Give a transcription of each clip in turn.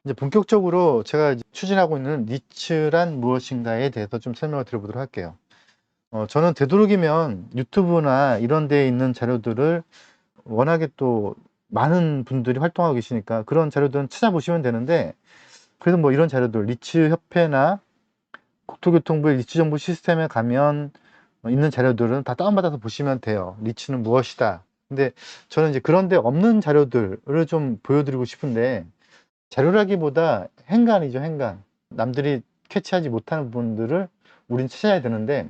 이제 본격적으로 제가 이제 추진하고 있는 니츠란 무엇인가에 대해서 좀 설명을 드려보도록 할게요. 저는 되도록이면 유튜브나 이런 데에 있는 자료들을 워낙에 또 많은 분들이 활동하고 계시니까 그런 자료들은 찾아보시면 되는데, 그래서 뭐 이런 자료들, 리츠 협회나 국토교통부의 리츠 정보 시스템에 가면 있는 자료들은 다 다운받아서 보시면 돼요. 리츠는 무엇이다. 근데 저는 이제 그런 데 없는 자료들을 좀 보여드리고 싶은데, 자료라기보다 행간이죠, 행간. 남들이 캐치하지 못하는 부분들을 우린 찾아야 되는데,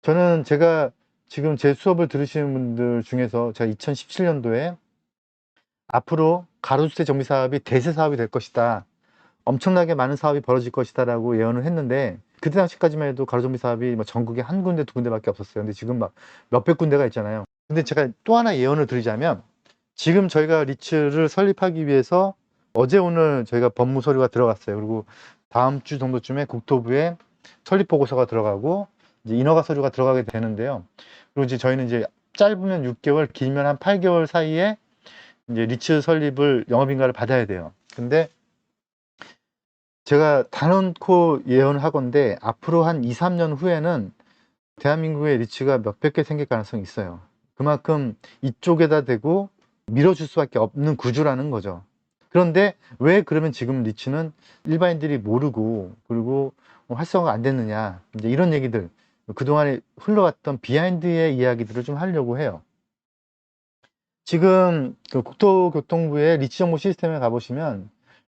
저는 제가 지금 제 수업을 들으시는 분들 중에서 제가 2017년도에 앞으로 가로주택 정비 사업이 대세 사업이 될 것이다, 엄청나게 많은 사업이 벌어질 것이다 라고 예언을 했는데, 그때 당시까지만 해도 가로정비 사업이 뭐 전국에 한 군데 두 군데밖에 없었어요. 근데 지금 막 몇백 군데가 있잖아요. 근데 제가 또 하나 예언을 드리자면, 지금 저희가 리츠를 설립하기 위해서 어제 오늘 저희가 법무 서류가 들어갔어요. 그리고 다음 주 정도쯤에 국토부에 설립 보고서가 들어가고 이제 인허가 서류가 들어가게 되는데요. 그리고 이제 저희는 이제 짧으면 6개월, 길면 한 8개월 사이에 이제 리츠 설립을 영업인가를 받아야 돼요. 근데 제가 단언코 예언을 하건대 앞으로 한 2, 3년 후에는 대한민국의 리츠가 몇백 개 생길 가능성이 있어요. 그만큼 이쪽에다 대고 밀어줄 수밖에 없는 구조라는 거죠. 그런데 왜 그러면 지금 리츠는 일반인들이 모르고 그리고 활성화가 안 됐느냐, 이제 이런 얘기들, 그동안에 흘러왔던 비하인드의 이야기들을 좀 하려고 해요. 지금 그 국토교통부의 리츠 정보 시스템에 가보시면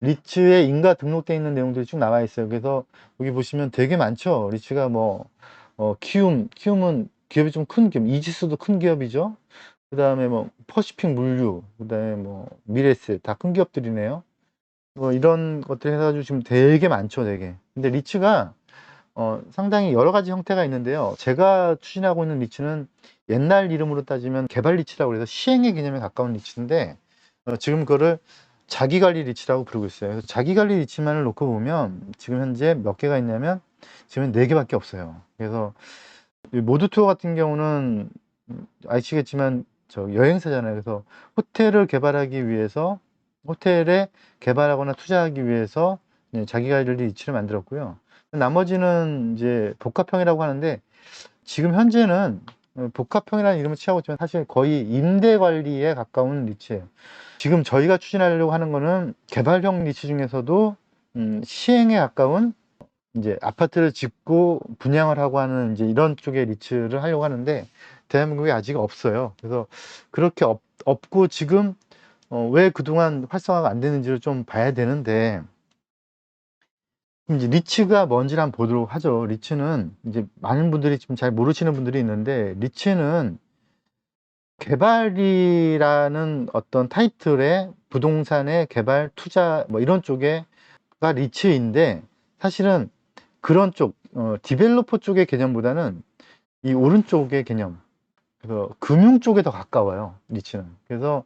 리츠에 인가 등록되어 있는 내용들이 쭉 나와 있어요. 그래서 여기 보시면 되게 많죠. 리츠가 뭐 키움은 기업이 좀 큰 기업, 이지스도 큰 기업이죠. 그 다음에 뭐 퍼시픽 물류, 그 다음에 뭐 미래에셋, 다 큰 기업들이네요. 뭐 이런 것들 해가지고 지금 되게 많죠, 되게. 근데 리츠가 상당히 여러 가지 형태가 있는데요. 제가 추진하고 있는 리츠는 옛날 이름으로 따지면 개발 리츠라고 해서 시행의 개념에 가까운 리츠인데, 지금 그거를 자기관리 리츠라고 부르고 있어요. 그래서 자기관리 리츠만을 놓고 보면 지금 현재 몇 개가 있냐면 지금 4개밖에 없어요. 그래서 모두 투어 같은 경우는 아시겠지만 저 여행사잖아요. 그래서 호텔을 개발하기 위해서, 호텔에 개발하거나 투자하기 위해서 자기관리 리츠를 만들었고요. 나머지는 이제 복합형이라고 하는데, 지금 현재는 복합형이라는 이름을 취하고 있지만 사실 거의 임대 관리에 가까운 리츠예요. 지금 저희가 추진하려고 하는 거는 개발형 리츠 중에서도 시행에 가까운, 이제 아파트를 짓고 분양을 하고 하는 이제 이런 쪽의 리츠를 하려고 하는데, 대한민국에 아직 없어요. 그래서 그렇게 없고 지금 왜 그동안 활성화가 안 되는지를 좀 봐야 되는데, 이제 리츠가 뭔지를 한번 보도록 하죠. 리츠는 이제 많은 분들이 지금 잘 모르시는 분들이 있는데, 리츠는 개발이라는 어떤 타이틀의 부동산의 개발, 투자 뭐 이런 쪽에가 리츠인데, 사실은 그런 쪽 디벨로퍼 쪽의 개념보다는 이 오른쪽의 개념, 그래서 금융 쪽에 더 가까워요, 리츠는. 그래서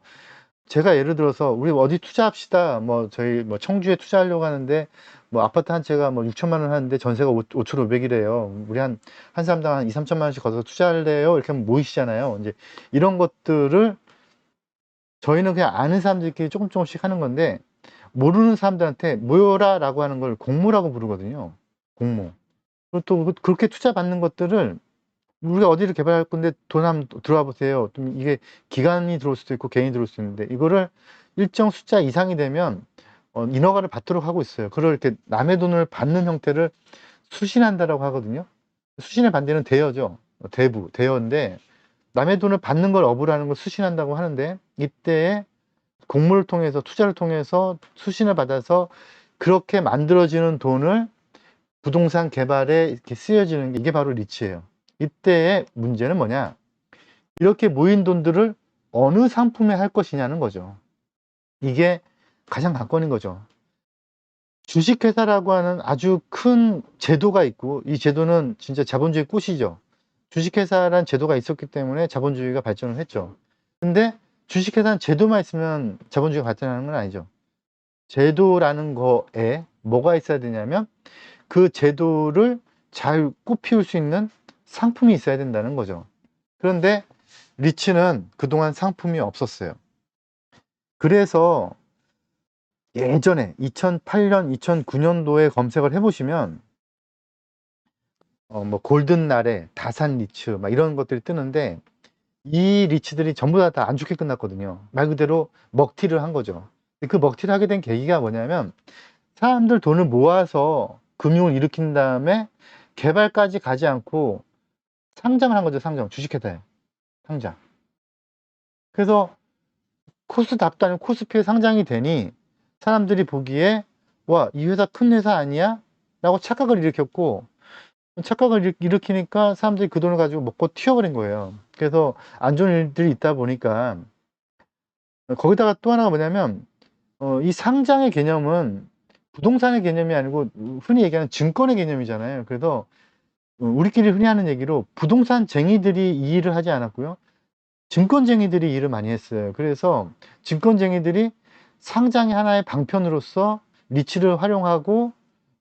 제가 예를 들어서 우리 어디 투자합시다, 뭐 저희 뭐 청주에 투자하려고 하는데 뭐 아파트 한 채가 뭐 6천만 원 하는데 전세가 5,500이래요. 우리 한 사람당 한 2, 3천만 원씩 걷어서 투자할래요? 이렇게 하면 모이시잖아요. 이제 이런 것들을 저희는 그냥 아는 사람들끼리 조금씩 하는 건데, 모르는 사람들한테 모여라 라고 하는 걸 공모라고 부르거든요. 공모. 그리고 또 그렇게 투자 받는 것들을 우리가 어디를 개발할 건데 돈 한번 들어와 보세요. 좀 이게 기관이 들어올 수도 있고 개인이 들어올 수 있는데, 이거를 일정 숫자 이상이 되면 인허가를 받도록 하고 있어요. 그걸 이렇게 남의 돈을 받는 형태를 수신한다라고 하거든요. 수신의 반대는 대여죠. 대여인데, 남의 돈을 받는 걸 업으로 하는 걸 수신한다고 하는데, 이때에 공모를 통해서, 투자를 통해서 수신을 받아서 그렇게 만들어지는 돈을 부동산 개발에 이렇게 쓰여지는 게, 이게 바로 리츠예요. 이때의 문제는 뭐냐? 이렇게 모인 돈들을 어느 상품에 할 것이냐는 거죠. 이게 가장 관건인 거죠. 주식회사라고 하는 아주 큰 제도가 있고, 이 제도는 진짜 자본주의 꽃이죠. 주식회사란 제도가 있었기 때문에 자본주의가 발전을 했죠. 근데 주식회사는 제도만 있으면 자본주의가 발전하는 건 아니죠. 제도라는 거에 뭐가 있어야 되냐면, 그 제도를 잘 꽃피울 수 있는 상품이 있어야 된다는 거죠. 그런데 리츠는 그동안 상품이 없었어요. 그래서 예전에 2008년, 2009년도에 검색을 해보시면 뭐 골든 나래, 다산 리츠 막 이런 것들이 뜨는데 이 리츠들이 전부 다 안 좋게 끝났거든요. 말 그대로 먹튀를 한 거죠. 그 먹튀를 하게 된 계기가 뭐냐면 사람들 돈을 모아서 금융을 일으킨 다음에 개발까지 가지 않고 상장을 한 거죠. 상장, 주식회사에 상장. 그래서 코스닥도 아니고 코스피에 상장이 되니 사람들이 보기에 와, 이 회사 큰 회사 아니야? 라고 착각을 일으켰고, 착각을 일으키니까 사람들이 그 돈을 가지고 먹고 튀어버린 거예요. 그래서 안 좋은 일들이 있다 보니까 거기다가 또 하나가 뭐냐면 이 상장의 개념은 부동산의 개념이 아니고 흔히 얘기하는 증권의 개념이잖아요. 그래서 우리끼리 흔히 하는 얘기로 부동산쟁이들이 이 일을 하지 않았고요. 증권쟁이들이 일을 많이 했어요. 그래서 증권쟁이들이 상장의 하나의 방편으로서 리츠를 활용하고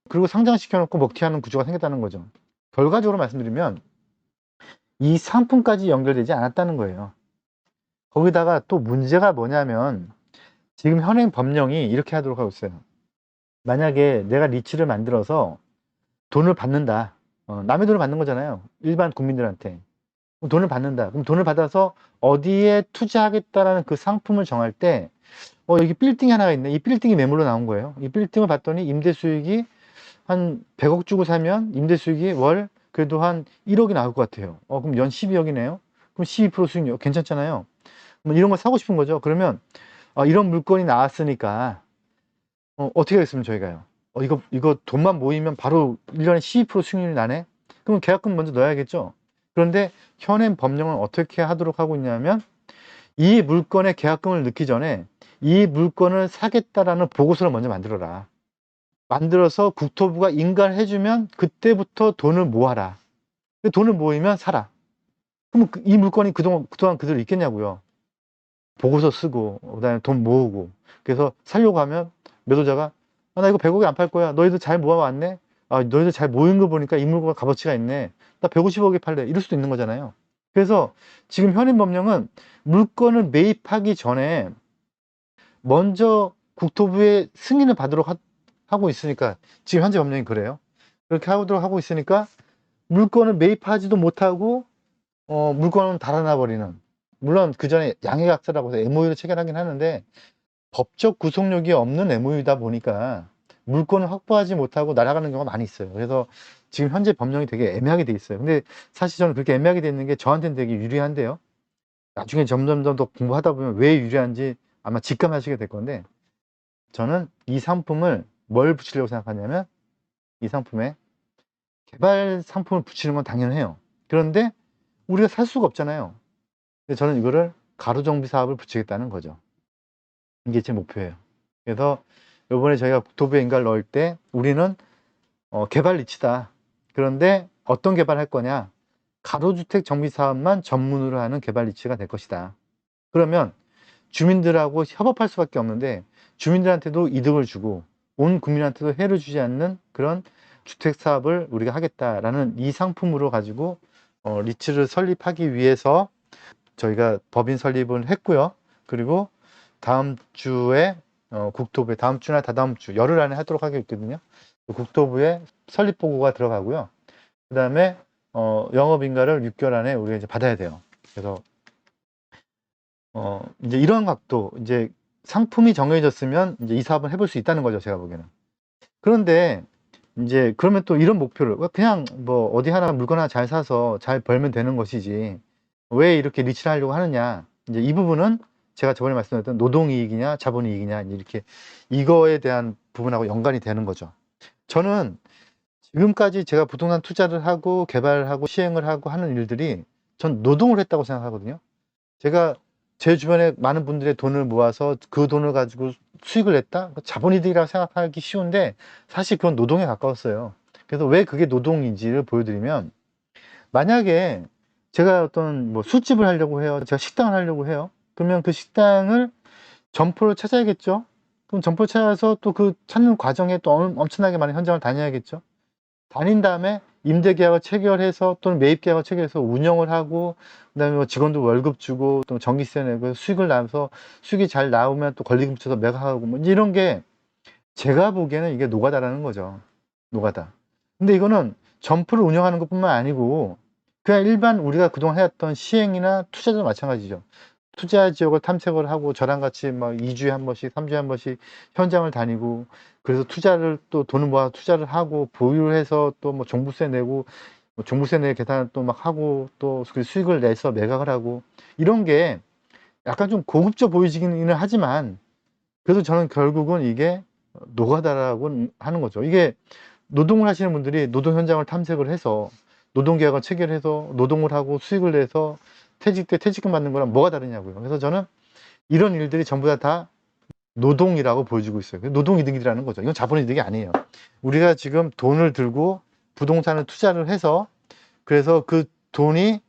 그리고 상장시켜 놓고 먹튀하는 구조가 생겼다는 거죠. 결과적으로 말씀드리면 이 상품까지 연결되지 않았다는 거예요. 거기다가 또 문제가 뭐냐면 지금 현행 법령이 이렇게 하도록 하고 있어요. 만약에 내가 리츠를 만들어서 돈을 받는다. 남의 돈을 받는 거잖아요. 일반 국민들한테. 그럼 돈을 받는다. 그럼 돈을 받아서 어디에 투자하겠다라는 그 상품을 정할 때 여기 빌딩이 하나가 있네. 이 빌딩이 매물로 나온 거예요. 이 빌딩을 봤더니 임대 수익이 한 100억 주고 사면 임대 수익이 월 그래도 한 1억이 나올 것 같아요. 그럼 연 12억이네요. 그럼 12% 수익률 괜찮잖아요. 뭐 이런 거 사고 싶은 거죠. 그러면 이런 물건이 나왔으니까 어떻게 하겠습니까 저희가요? 이거 돈만 모이면 바로 1년에 12% 수익률이 나네? 그럼 계약금 먼저 넣어야겠죠? 그런데 현행 법령은 어떻게 하도록 하고 있냐면 이 물건의 계약금을 넣기 전에 이 물건을 사겠다라는 보고서를 먼저 만들어라. 만들어서 국토부가 인가해주면 그때부터 돈을 모아라. 돈을 모이면 사라. 그럼 이 물건이 그동안 그대로 있겠냐고요. 보고서 쓰고 그다음에 돈 모으고 그래서 살려고 하면 매도자가 나 이거 100억에 안 팔 거야. 너희들 잘 모아왔네. 너희들 잘 모인 거 보니까 이 물건 값어치가 있네. 나 150억에 팔래. 이럴 수도 있는 거잖아요. 그래서 지금 현행 법령은 물건을 매입하기 전에 먼저 국토부의 승인을 받도록 하고 있으니까 지금 현재 법령이 그래요. 그렇게 하도록 하고 있으니까 물건을 매입하지도 못하고 물건은 달아나 버리는, 물론 그 전에 양해각서라고 해서 MOU를 체결하긴 하는데 법적 구속력이 없는 MOU다 보니까 물건을 확보하지 못하고 날아가는 경우가 많이 있어요. 그래서 지금 현재 법령이 되게 애매하게 돼 있어요. 근데 사실 저는 그렇게 애매하게 돼 있는 게 저한테는 되게 유리한데요. 나중에 점점 더 공부하다 보면 왜 유리한지 아마 직감하시게 될 건데, 저는 이 상품을 뭘 붙이려고 생각하냐면 이 상품에 개발 상품을 붙이는 건 당연해요. 그런데 우리가 살 수가 없잖아요. 근데 저는 이거를 가로정비 사업을 붙이겠다는 거죠. 이게 제 목표예요. 그래서 이번에 저희가 국토부에 인가를 넣을 때 우리는 개발 리츠다. 그런데 어떤 개발할 거냐? 가로주택 정비 사업만 전문으로 하는 개발 리츠가 될 것이다. 그러면 주민들하고 협업할 수밖에 없는데 주민들한테도 이득을 주고 온 국민한테도 해를 주지 않는 그런 주택 사업을 우리가 하겠다라는 이 상품으로 가지고 리츠를 설립하기 위해서 저희가 법인 설립을 했고요. 그리고 다음 주에 국토부에 다음 주나 다다음 주 열흘 안에 하도록 하겠거든요. 국토부에 설립 보고가 들어가고요. 그 다음에 영업인가를 6개월 안에 우리가 이제 받아야 돼요. 그래서 이제 이런 각도, 이제 상품이 정해졌으면 이제 이 사업을 해볼 수 있다는 거죠, 제가 보기에는. 그런데 이제 그러면 또 이런 목표를 그냥 뭐 어디 하나 물건 하나 잘 사서 잘 벌면 되는 것이지 왜 이렇게 리치를 하려고 하느냐, 이제 이 부분은 제가 저번에 말씀드렸던 노동이익이냐 자본이익이냐 이렇게 이거에 대한 부분하고 연관이 되는 거죠. 저는 지금까지 제가 부동산 투자를 하고 개발하고 시행을 하고 하는 일들이 전 노동을 했다고 생각하거든요. 제가 제 주변에 많은 분들의 돈을 모아서 그 돈을 가지고 수익을 냈다? 자본이득이라고 생각하기 쉬운데 사실 그건 노동에 가까웠어요. 그래서 왜 그게 노동인지를 보여드리면, 만약에 제가 어떤 뭐 술집을 하려고 해요. 제가 식당을 하려고 해요. 그러면 그 식당을 점포를 찾아야겠죠. 그럼 점포를 찾아서 또 그 찾는 과정에 또 엄청나게 많은 현장을 다녀야겠죠. 다닌 다음에 임대 계약을 체결해서 또는 매입 계약을 체결해서 운영을 하고, 그다음에 뭐 직원들 월급 주고 또 전기세 내고 수익을 나서 수익이 잘 나오면 또 권리금 붙여서 매각하고 뭐 이런 게 제가 보기에는 이게 노가다라는 거죠. 노가다. 근데 이거는 점포를 운영하는 것뿐만 아니고 그냥 일반 우리가 그동안 해왔던 시행이나 투자도 마찬가지죠. 투자 지역을 탐색을 하고 저랑 같이 막 2주에 한 번씩 3주에 한 번씩 현장을 다니고, 그래서 투자를 또 돈을 모아 투자를 하고 보유를 해서 또 뭐 종부세 내고, 뭐 종부세 내 계산을 또 막 하고 또 그 수익을 내서 매각을 하고, 이런 게 약간 좀 고급져 보이지기는 하지만 그래도 저는 결국은 이게 노가다라고 하는 거죠. 이게 노동을 하시는 분들이 노동 현장을 탐색을 해서 노동계약을 체결해서 노동을 하고 수익을 내서 퇴직 때 퇴직금 받는 거랑 뭐가 다르냐고요. 그래서 저는 이런 일들이 전부 다 노동이라고 보여지고 있어요. 노동이득이라는 거죠. 이건 자본이득이 아니에요. 우리가 지금 돈을 들고 부동산을 투자를 해서, 그래서 그 돈을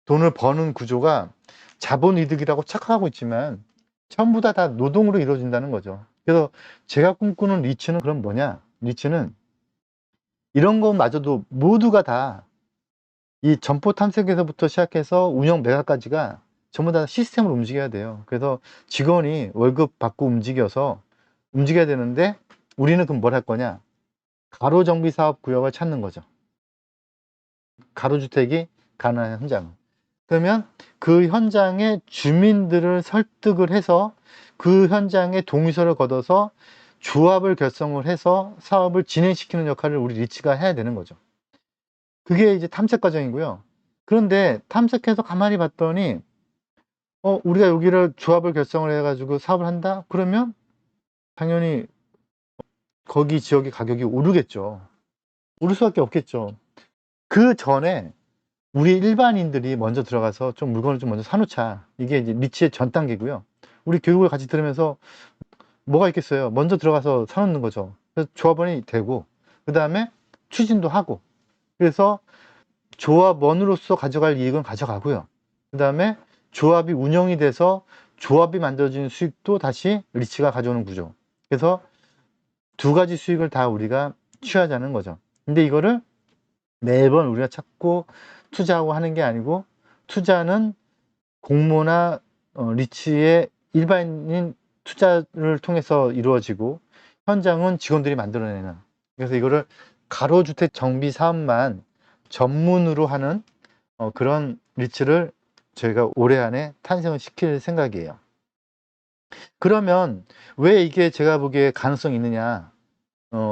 버는 구조가 자본이득이라고 착각하고 있지만 전부 다 노동으로 이루어진다는 거죠. 그래서 제가 꿈꾸는 리츠는 그럼 뭐냐? 리츠는 이런 것마저도 모두가 다 이 점포 탐색에서부터 시작해서 운영 매각까지가 전부 다 시스템으로 움직여야 돼요. 그래서 직원이 월급 받고 움직여야 되는데, 우리는 그럼 뭘 할 거냐? 가로정비 사업 구역을 찾는 거죠. 가로주택이 가능한 현장. 그러면 그 현장의 주민들을 설득을 해서 그 현장에 동의서를 걷어서 조합을 결성을 해서 사업을 진행시키는 역할을 우리 리츠가 해야 되는 거죠. 그게 이제 탐색 과정이고요. 그런데 탐색해서 가만히 봤더니 우리가 여기를 조합을 결성을 해 가지고 사업을 한다? 그러면 당연히 거기 지역의 가격이 오르겠죠. 오를 수밖에 없겠죠. 그 전에 우리 일반인들이 먼저 들어가서 좀 물건을 좀 먼저 사 놓자. 이게 이제 리츠의 전 단계고요. 우리 교육을 같이 들으면서 뭐가 있겠어요. 먼저 들어가서 사 놓는 거죠. 그래서 조합원이 되고, 그다음에 추진도 하고, 그래서 조합원으로서 가져갈 이익은 가져가고요. 그다음에 조합이 운영이 돼서 조합이 만들어지는 수익도 다시 리츠가 가져오는 구조. 그래서 두 가지 수익을 다 우리가 취하자는 거죠. 근데 이거를 매번 우리가 찾고 투자하고 하는 게 아니고, 투자는 공모나 리츠의 일반인 투자를 통해서 이루어지고, 현장은 직원들이 만들어내는. 그래서 이거를 가로주택 정비 사업만 전문으로 하는 그런 리츠를 저희가 올해 안에 탄생을 시킬 생각이에요. 그러면 왜 이게 제가 보기에 가능성이 있느냐?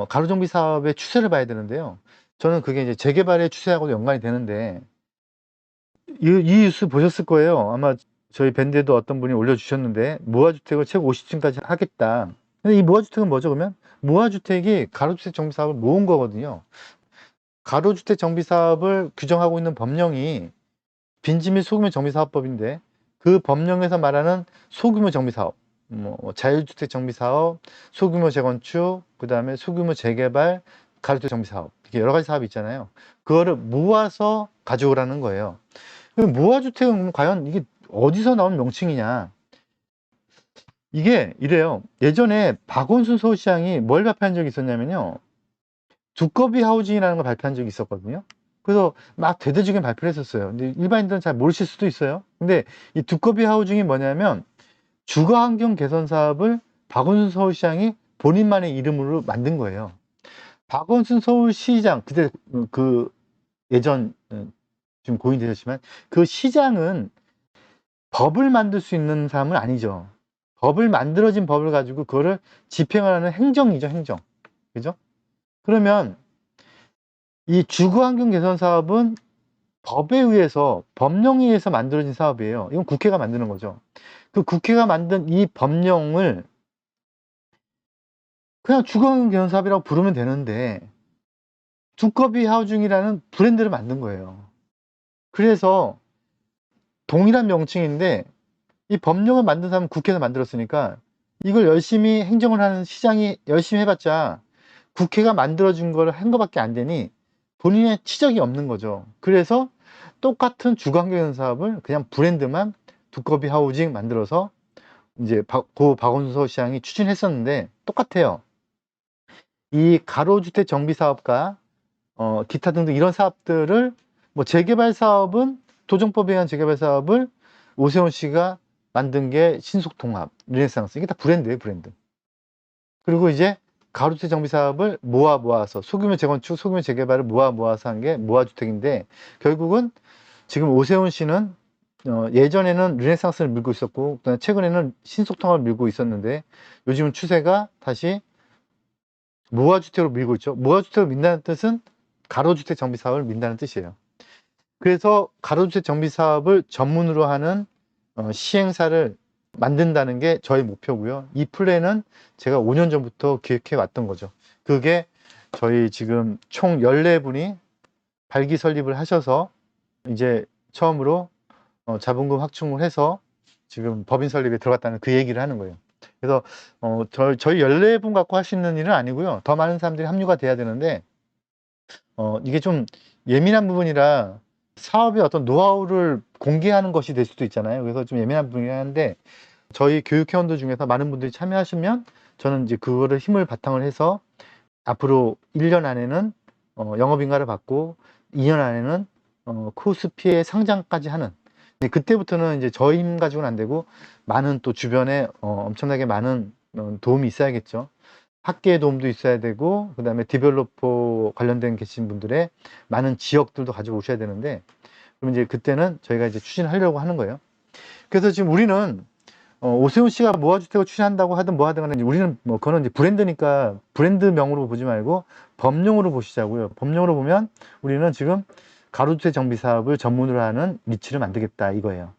가로정비 사업의 추세를 봐야 되는데요. 저는 그게 이제 재개발의 추세하고도 연관이 되는데, 이 뉴스 보셨을 거예요. 아마 저희 밴드에도 어떤 분이 올려주셨는데, 무화주택을 최고 50층까지 하겠다. 근데 이 무화주택은 뭐죠, 그러면? 무화주택이 가로주택 정비 사업을 모은 거거든요. 가로주택 정비 사업을 규정하고 있는 법령이 빈지 및 소규모 정비사업법인데, 그 법령에서 말하는 소규모 정비사업, 뭐 자율주택 정비사업, 소규모 재건축, 그 다음에 소규모 재개발, 가로주택 정비사업, 이렇게 여러 가지 사업이 있잖아요. 그거를 모아서 가져오라는 거예요. 그럼 무화주택은 과연 이게 어디서 나온 명칭이냐? 이게 이래요. 예전에 박원순 서울시장이 뭘 발표한 적이 있었냐면요, 두꺼비 하우징이라는 걸 발표한 적이 있었거든요. 그래서 막 대대적인 발표를 했었어요. 근데 일반인들은 잘 모르실 수도 있어요. 근데 이 두꺼비 하우징이 뭐냐면, 주거 환경 개선 사업을 박원순 서울시장이 본인만의 이름으로 만든 거예요. 박원순 서울시장, 그때 그 예전 지금 고인 되셨지만, 그 시장은 법을 만들 수 있는 사람은 아니죠. 법을 만들어진 법을 가지고 그거를 집행하는 행정이죠, 행정. 그죠? 그러면 이 주거환경 개선 사업은 법에 의해서, 법령에 의해서 만들어진 사업이에요. 이건 국회가 만드는 거죠. 그 국회가 만든 이 법령을 그냥 주거환경 개선 사업이라고 부르면 되는데, 두꺼비 하우징이라는 브랜드를 만든 거예요. 그래서 동일한 명칭인데, 이 법령을 만든 사람은 국회에서 만들었으니까, 이걸 열심히 행정을 하는 시장이 열심히 해봤자 국회가 만들어준 걸 한 거밖에 안 되니 본인의 치적이 없는 거죠. 그래서 똑같은 주거환경 사업을 그냥 브랜드만 두꺼비 하우징 만들어서 이제 고 박원순 서울시장이 추진했었는데, 똑같아요. 이 가로주택 정비 사업과 기타 등등 이런 사업들을, 뭐 재개발 사업은 도정법에 의한 재개발 사업을 오세훈 씨가 만든 게 신속통합, 르네상스, 이게 다 브랜드예요, 브랜드. 그리고 이제 가로주택 정비 사업을 모아서 소규모 재건축, 소규모 재개발을 모아서 한 게 모아주택인데, 결국은 지금 오세훈 씨는 예전에는 르네상스를 밀고 있었고, 그다음에 최근에는 신속통합을 밀고 있었는데, 요즘은 추세가 다시 모아주택으로 밀고 있죠. 모아주택을 민다는 뜻은 가로주택 정비 사업을 민다는 뜻이에요. 그래서 가로주택 정비 사업을 전문으로 하는 시행사를 만든다는 게 저희 목표고요. 이 플랜은 제가 5년 전부터 기획해 왔던 거죠. 그게 저희 지금 총 14분이 발기 설립을 하셔서 이제 처음으로 자본금 확충을 해서 지금 법인 설립에 들어갔다는 그 얘기를 하는 거예요. 그래서 저희 14분 갖고 할 수 있는 일은 아니고요. 더 많은 사람들이 합류가 돼야 되는데 이게 좀 예민한 부분이라 사업의 어떤 노하우를 공개하는 것이 될 수도 있잖아요. 그래서 좀 예민한 부분이긴 한데, 저희 교육회원들 중에서 많은 분들이 참여하시면 저는 이제 그거를 힘을 바탕을 해서 앞으로 1년 안에는 영업인가를 받고 2년 안에는 코스피의 상장까지 하는, 그때부터는 이제 저희 힘 가지고는 안 되고 많은 또 주변에 엄청나게 많은 도움이 있어야겠죠. 학계의 도움도 있어야 되고, 그 다음에 디벨로퍼 관련된 계신 분들의 많은 지역들도 가지고 오셔야 되는데, 그럼 이제 그때는 저희가 이제 추진하려고 하는 거예요. 그래서 지금 우리는 오세훈 씨가 모아주택을 추진한다고 하든 뭐 하든 간에 우리는 뭐 그거는 이제 브랜드니까 브랜드명으로 보지 말고 법령으로 보시자고요. 법령으로 보면 우리는 지금 가로주택 정비 사업을 전문으로 하는 리츠를 만들겠다 이거예요.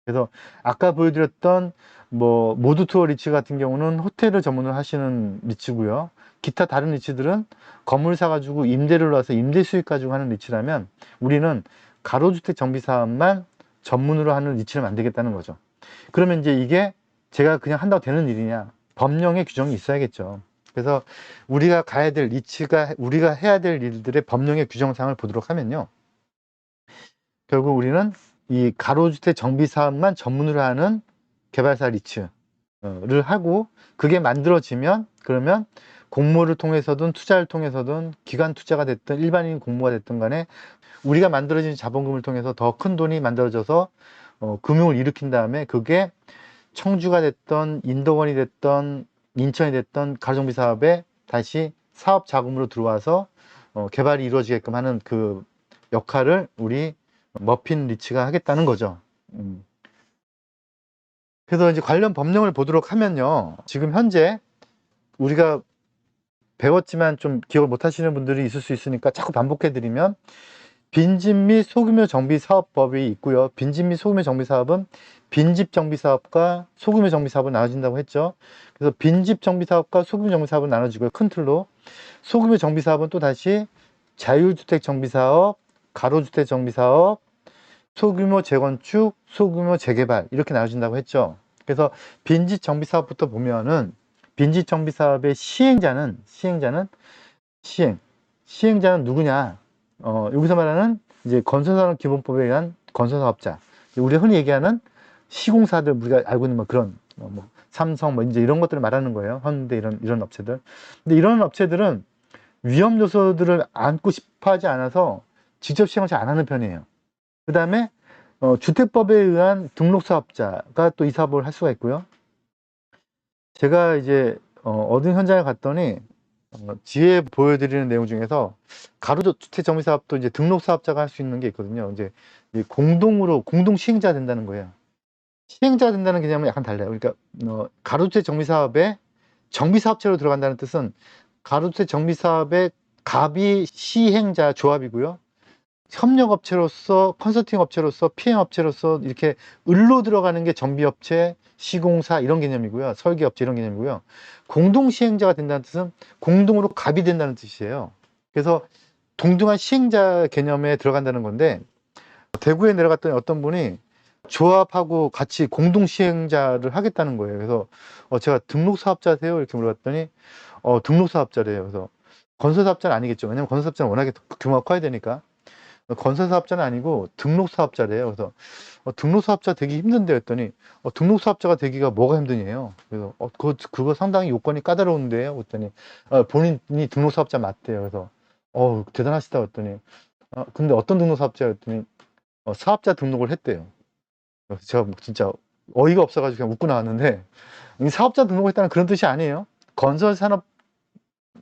그래서 아까 보여드렸던 뭐 모두 투어 리츠 같은 경우는 호텔을 전문으로 하시는 리츠고요. 기타 다른 리츠들은 건물 사가지고 임대를 놔서 임대 수익 가지고 하는 리츠라면, 우리는 가로주택 정비 사업만 전문으로 하는 리츠를 만들겠다는 거죠. 그러면 이제 이게 제가 그냥 한다고 되는 일이냐? 법령의 규정이 있어야겠죠. 그래서 우리가 가야 될 리츠가, 우리가 해야 될 일들의 법령의 규정상을 보도록 하면요, 결국 우리는 이 가로주택 정비 사업만 전문으로 하는 개발사 리츠를 하고, 그게 만들어지면 그러면 공모를 통해서든 투자를 통해서든 기관 투자가 됐든 일반인 공모가 됐든 간에 우리가 만들어진 자본금을 통해서 더 큰 돈이 만들어져서 금융을 일으킨 다음에, 그게 청주가 됐던 인덕원이 됐던 인천이 됐던 가로정비 사업에 다시 사업 자금으로 들어와서 개발이 이루어지게끔 하는 그 역할을 우리 머핀 리츠가 하겠다는 거죠. 그래서 이제 관련 법령을 보도록 하면요, 지금 현재 우리가 배웠지만 좀 기억을 못 하시는 분들이 있을 수 있으니까 자꾸 반복해 드리면, 빈집 및 소규모 정비 사업법이 있고요. 빈집 및 소규모 정비 사업은 빈집 정비 사업과 소규모 정비 사업을 나눠진다고 했죠. 그래서 빈집 정비 사업과 소규모 정비 사업은 나눠지고요. 큰 틀로. 소규모 정비 사업은 또 다시 자율주택 정비 사업, 가로주택 정비 사업, 소규모 재건축, 소규모 재개발, 이렇게 나눠진다고 했죠. 그래서 빈집 정비 사업부터 보면은, 빈집 정비 사업의 시행자는 시행자는 누구냐? 여기서 말하는 이제 건설산업기본법에 의한 건설사업자, 우리가 흔히 얘기하는 시공사들, 우리가 알고 있는 뭐 그런 뭐 삼성 뭐 이제 이런 것들을 말하는 거예요. 현대 이런 업체들. 근데 이런 업체들은 위험 요소들을 안고 싶어 하지 않아서 직접 시행을 잘 안 하는 편이에요. 그 다음에 주택법에 의한 등록사업자가 또 이 사업을 할 수가 있고요. 제가 이제 어떤 현장에 갔더니 뒤에 보여드리는 내용 중에서 가로주택 정비 사업도 이제 등록 사업자가 할 수 있는 게 있거든요. 이제 공동 시행자 된다는 거예요. 시행자 된다는 개념은 약간 달라요. 그러니까 가로주택 정비 사업에 정비 사업체로 들어간다는 뜻은 가로주택 정비 사업의 갑이 시행자 조합이고요. 협력업체로서, 컨설팅 업체로서, PM업체로서 이렇게 을로 들어가는 게 정비업체, 시공사 이런 개념이고요. 설계업체 이런 개념이고요. 공동시행자가 된다는 뜻은 공동으로 갑이 된다는 뜻이에요. 그래서 동등한 시행자 개념에 들어간다는 건데, 대구에 내려갔더니 어떤 분이 조합하고 같이 공동시행자를 하겠다는 거예요. 그래서 제가 등록사업자세요? 이렇게 물어봤더니 등록사업자래요. 그래서 건설사업자는 아니겠죠. 왜냐면 건설사업자는 워낙에 규모가 커야 되니까. 건설사업자는 아니고 등록사업자래요. 그래서 등록사업자 되기 힘든데 했더니 등록사업자가 되기가 뭐가 힘드냐요. 그래서 그거 상당히 요건이 까다로운데요. 그랬더니 본인이 등록사업자 맞대요. 그래서 대단하시다 했더니 근데 어떤 등록사업자였더니 사업자 등록을 했대요. 그래서 제가 뭐 진짜 어이가 없어가지고 그냥 웃고 나왔는데, 이 사업자 등록을 했다는 그런 뜻이 아니에요. 건설산업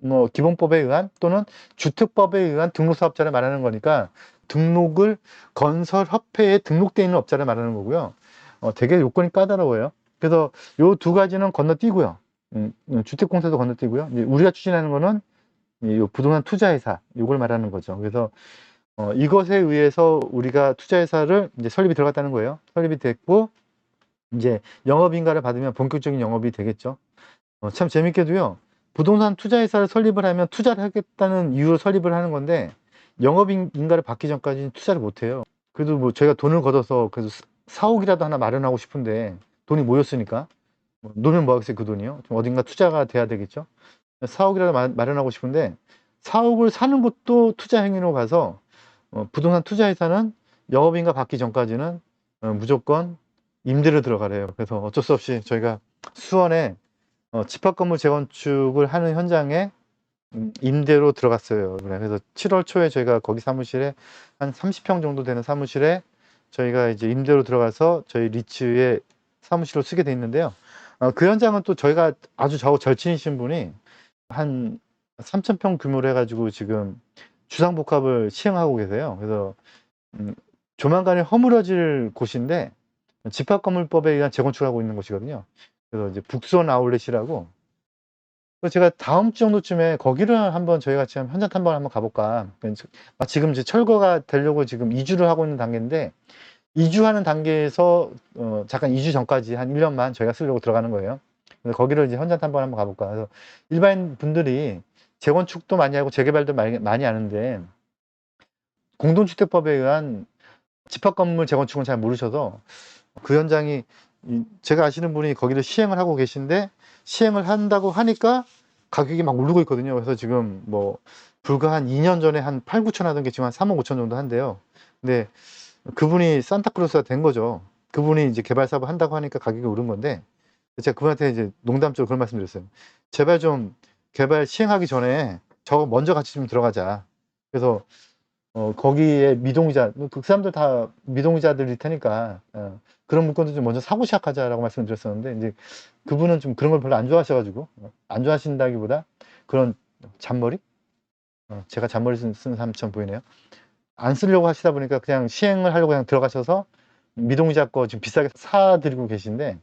뭐 기본법에 의한 또는 주택법에 의한 등록 사업자를 말하는 거니까 등록을 건설협회에 등록되어 있는 업자를 말하는 거고요. 되게 요건이 까다로워요. 그래서 요 두 가지는 건너뛰고요. 주택공사도 건너뛰고요. 이제 우리가 추진하는 거는 요 부동산 투자회사 요걸 말하는 거죠. 그래서 이것에 의해서 우리가 투자회사를 이제 설립이 들어갔다는 거예요. 설립이 됐고 이제 영업인가를 받으면 본격적인 영업이 되겠죠. 참 재밌게도요. 부동산 투자회사를 설립을 하면 투자를 하겠다는 이유로 설립을 하는 건데 영업인가를 받기 전까지는 투자를 못 해요. 그래도 뭐 저희가 돈을 걷어서 그래서 사옥이라도 하나 마련하고 싶은데 돈이 모였으니까 놀면 뭐 하겠어요, 그 돈이요. 좀 어딘가 투자가 돼야 되겠죠. 사옥이라도 마련하고 싶은데 사옥을 사는 것도 투자 행위로 가서 부동산 투자회사는 영업인가 받기 전까지는 무조건 임대로 들어가래요. 그래서 어쩔 수 없이 저희가 수원에 집합건물 재건축을 하는 현장에 임대로 들어갔어요. 그래서 7월 초에 저희가 거기 사무실에 한 30평 정도 되는 사무실에 저희가 이제 임대로 들어가서 저희 리츠의 사무실로 쓰게 돼 있는데요. 그 현장은 또 저희가 아주 절친이신 분이 한 3,000평 규모로 해가지고 지금 주상복합을 시행하고 계세요. 그래서 조만간에 허물어질 곳인데 집합건물법에 의한 재건축을 하고 있는 곳이거든요. 그래서 이제 북수원 아울렛이라고. 그래서 제가 다음 주 정도쯤에 거기를 한번 저희 같이 현장 탐방을 한번 가볼까. 지금 이제 철거가 되려고 지금 이주를 하고 있는 단계인데 이주하는 단계에서 잠깐 이주 전까지 한 1년만 저희가 쓰려고 들어가는 거예요. 그래서 거기를 이제 현장 탐방을 한번 가볼까. 그래서 일반 분들이 재건축도 많이 하고 재개발도 많이 하는데 공동주택법에 의한 집합건물 재건축은 잘 모르셔서 그 현장이 제가 아시는 분이 거기를 시행을 하고 계신데 시행을 한다고 하니까 가격이 막 오르고 있거든요. 그래서 지금 뭐 불과 한 2년 전에 한 8, 9천 하던 게 지금 한 3억 5천 정도 한대요. 근데 그분이 산타크로스가 된 거죠. 그분이 이제 개발 사업을 한다고 하니까 가격이 오른 건데 제가 그분한테 이제 농담적으로 그런 말씀 드렸어요. 제발 좀 개발 시행하기 전에 저 먼저 같이 좀 들어가자. 그래서 거기에 미동의자, 그 사람들 다 미동의자들일 테니까 그런 물건도 좀 먼저 사고 시작하자라고 말씀을 드렸었는데 이제 그분은 좀 그런 걸 별로 안 좋아하셔가지고 안 좋아하신다기보다 그런 잔머리? 제가 잔머리 쓰는 사람처럼 보이네요. 안 쓰려고 하시다 보니까 그냥 시행을 하려고 그냥 들어가셔서 미동의자 거 지금 비싸게 사드리고 계신데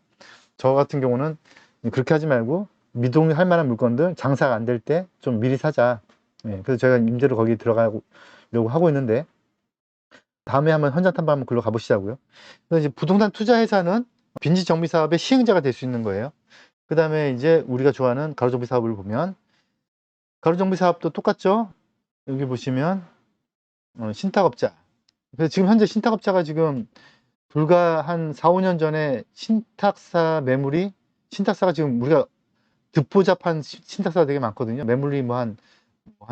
저 같은 경우는 그렇게 하지 말고 미동의할 만한 물건들 장사가 안 될 때 좀 미리 사자. 그래서 제가 임대로 거기 들어가려고 하고 있는데 다음에 한번 현장 탐방 한번 글로 가보시자고요. 그래서 이제 부동산 투자회사는 빈지 정비 사업의 시행자가 될 수 있는 거예요. 그 다음에 이제 우리가 좋아하는 가로 정비 사업을 보면 가로 정비 사업도 똑같죠. 여기 보시면 신탁업자. 그래서 지금 현재 신탁업자가 지금 불과 한 4, 5년 전에 신탁사 매물이 신탁사가 지금 우리가 듣보잡한 신탁사가 되게 많거든요. 매물이 뭐 한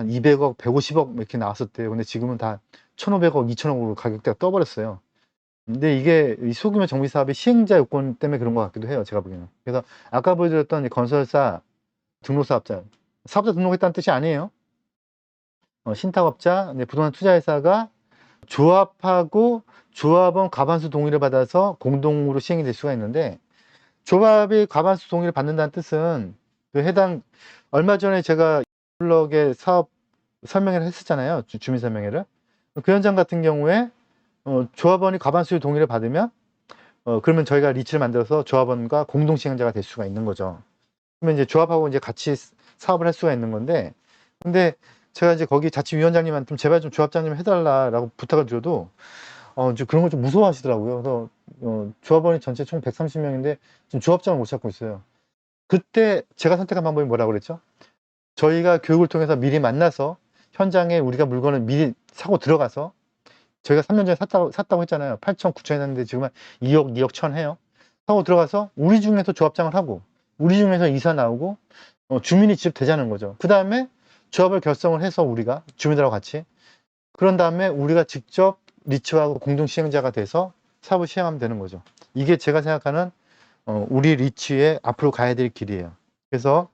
200억, 150억 이렇게 나왔었대요. 근데 지금은 다 1,500억, 2,000억으로 가격대가 떠버렸어요. 근데 이게 이 소규모 정비 사업의 시행자 요건 때문에 그런 것 같기도 해요. 제가 보기에는. 그래서 아까 보여드렸던 건설사, 등록사업자, 사업자 등록했다는 뜻이 아니에요. 신탁업자, 부동산 투자회사가 조합하고 조합원 과반수 동의를 받아서 공동으로 시행이 될 수가 있는데 조합이 과반수 동의를 받는다는 뜻은 그 해당 얼마 전에 제가 블럭에 사업 설명회를 했었잖아요. 주민 설명회를. 그 현장 같은 경우에 조합원이 과반수의 동의를 받으면 그러면 저희가 리츠를 만들어서 조합원과 공동 시행자가 될 수가 있는 거죠. 그러면 이제 조합하고 이제 같이 사업을 할 수가 있는 건데 근데 제가 이제 거기 자치위원장님한테 좀 제발 좀 조합장님 해달라고 부탁을 드려도 이제 그런 걸 좀 무서워하시더라고요. 그래서 조합원이 전체 총 130명인데 지금 조합장을 못 찾고 있어요. 그때 제가 선택한 방법이 뭐라고 그랬죠? 저희가 교육을 통해서 미리 만나서 현장에 우리가 물건을 미리 사고 들어가서 저희가 3년 전에 샀다고 했잖아요. 8천, 9천에 샀는데 지금 한 2억, 2억 천 해요. 사고 들어가서 우리 중에서 조합장을 하고 우리 중에서 이사 나오고 주민이 직접 되자는 거죠. 그 다음에 조합을 결성을 해서 우리가 주민들하고 같이 그런 다음에 우리가 직접 리츠하고 공동 시행자가 돼서 사업을 시행하면 되는 거죠. 이게 제가 생각하는 우리 리츠의 앞으로 가야 될 길이에요. 그래서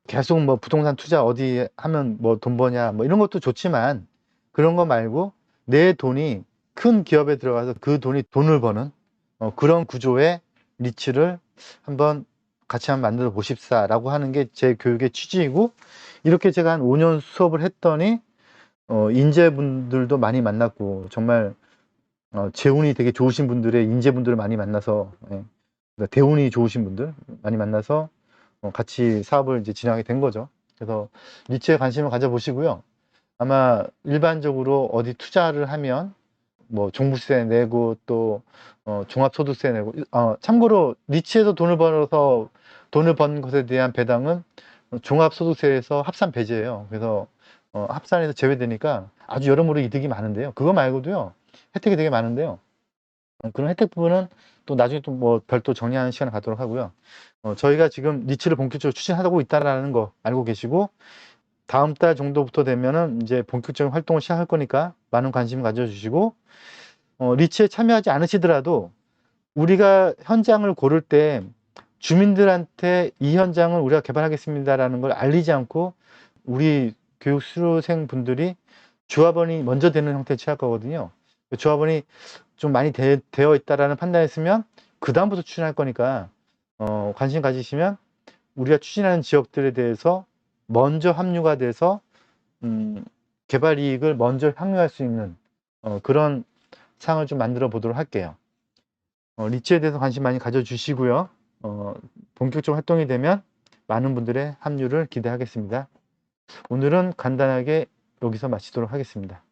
계속 뭐 부동산 투자 어디 하면 뭐 돈 버냐 뭐 이런 것도 좋지만 그런 거 말고 내 돈이 큰 기업에 들어가서 그 돈이 돈을 버는 그런 구조의 리츠를 한번 같이 한번 만들어 보십사 라고 하는 게 제 교육의 취지이고 이렇게 제가 한 5년 수업을 했더니 인재분들도 많이 만났고, 정말 재운이 되게 좋으신 분들의 인재분들을 많이 만나서, 예, 그러니까 대운이 좋으신 분들 많이 만나서 같이 사업을 이제 진행하게 된 거죠. 그래서 리츠에 관심을 가져보시고요. 아마 일반적으로 어디 투자를 하면 뭐 종부세 내고 또 종합소득세 내고, 참고로 리츠에서 돈을 번 것에 대한 배당은 종합소득세에서 합산 배제예요. 그래서 합산해서 제외되니까 아주 여러모로 이득이 많은데요. 그거 말고도요, 혜택이 되게 많은데요. 그런 혜택 부분은 또 나중에 또 뭐 별도 정리하는 시간을 갖도록 하고요. 저희가 지금 리츠를 본격적으로 추진하고 있다라는 거 알고 계시고, 다음 달 정도부터 되면은 이제 본격적인 활동을 시작할 거니까 많은 관심 가져주시고, 리츠에 참여하지 않으시더라도 우리가 현장을 고를 때 주민들한테 이 현장을 우리가 개발하겠습니다라는 걸 알리지 않고 우리 교육 수료생 분들이 조합원이 먼저 되는 형태를 취할 거거든요. 조합원이 좀 많이 되어 있다라는 판단했으면 그 다음부터 추진할 거니까 관심 가지시면 우리가 추진하는 지역들에 대해서 먼저 합류가 돼서 개발 이익을 먼저 향유할 수 있는 그런 상을 좀 만들어 보도록 할게요. 리츠에 대해서 관심 많이 가져주시고요. 본격적으로 활동이 되면 많은 분들의 합류를 기대하겠습니다. 오늘은 간단하게 여기서 마치도록 하겠습니다.